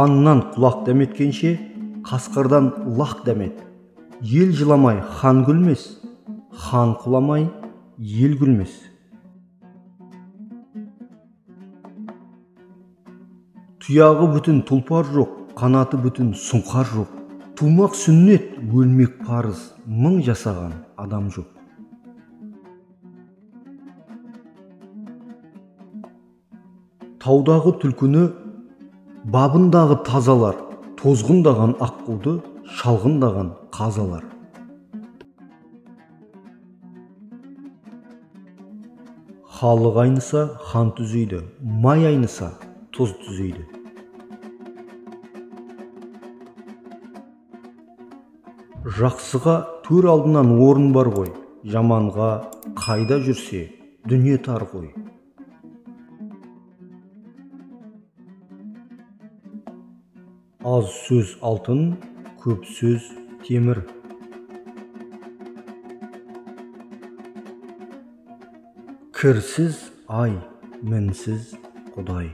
Ханнан құлақ дәметкенше, қасқырдан лақ дәмет. Ел жыламай хан күлмес, хан құламай ел күлмес. Тұяғы бүтін тұлпар жоқ, қанаты бүтін сұңқар жоқ. Тумақ сүннет, өлмек парыз, мың жасаған адам жоқ. Таудағы түлкіні бабындағы тазалар, тозғындаған аққуды шалғындаған қазалар. Халық айныса хан түзейді, май айныса тұз түзейді. Жақсыға төр алдынан орын бар ғой, жаманға қайда жүрсе дүние тар ғой. Az söz altın, көп söz темір. Кірсіз ай, мінсіз Құдай.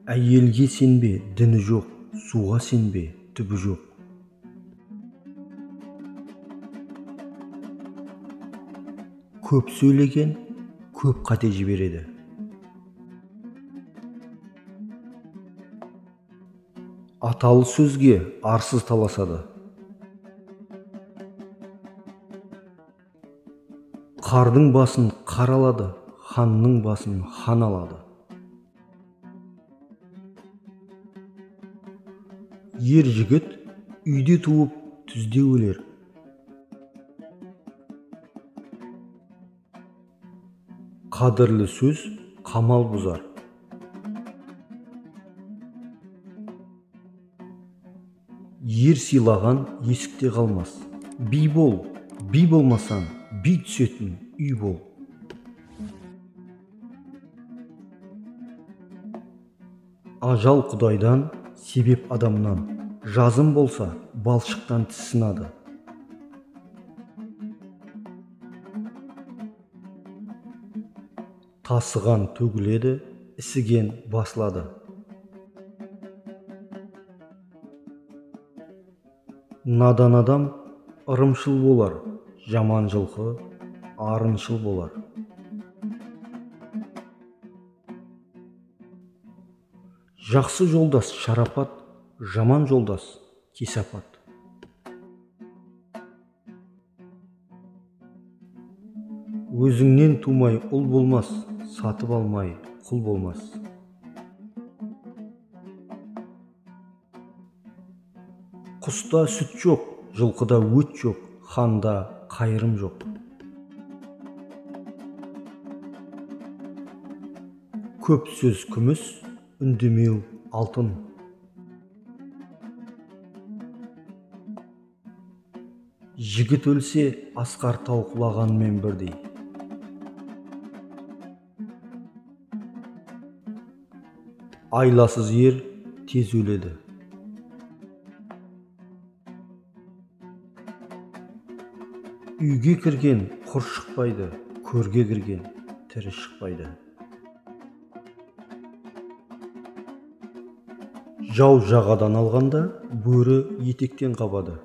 Әйелге сенбе, діні жоқ, суға сенбе, түбі жоқ. Көп сөйлеген, көп қате жібереді. Аталы сөзге арсыз таласады. Қардың басын қар алады, ханның басын хан алады. Ер жігіт үйде туып, түзде өлер. Қадірлі сөз қамал бұзар. Ер сыйлаған есікте қалмас. Би бол, би болмасаң, би түсетін үй бол. Ажал Құдайдан, себеп адамнан. Жазым болса, балшықтан тіс сынады. Тасыған төгіледі, ісіген басылады. Надан адам ырымшыл болар, жаман жылқы арыншыл болар. Жақсы жолдас шарапат, жаман жолдас кесапат. Өзіңнен тумай ұл болмас, сатып алмай құл болмас. Құста сүт жоқ, жылқыда өт жоқ, ханда қайырым жоқ. Көп сөз күміс, үндемеу алтын. Жігіт өлсе, асқар тау құлағанмен бірдей. Айласыз ер тез өледі. Үйге кірген құр шықпайды, көрге кірген тірі шықпайды. Жау жағадан алғанда, бөрі етектен қабады.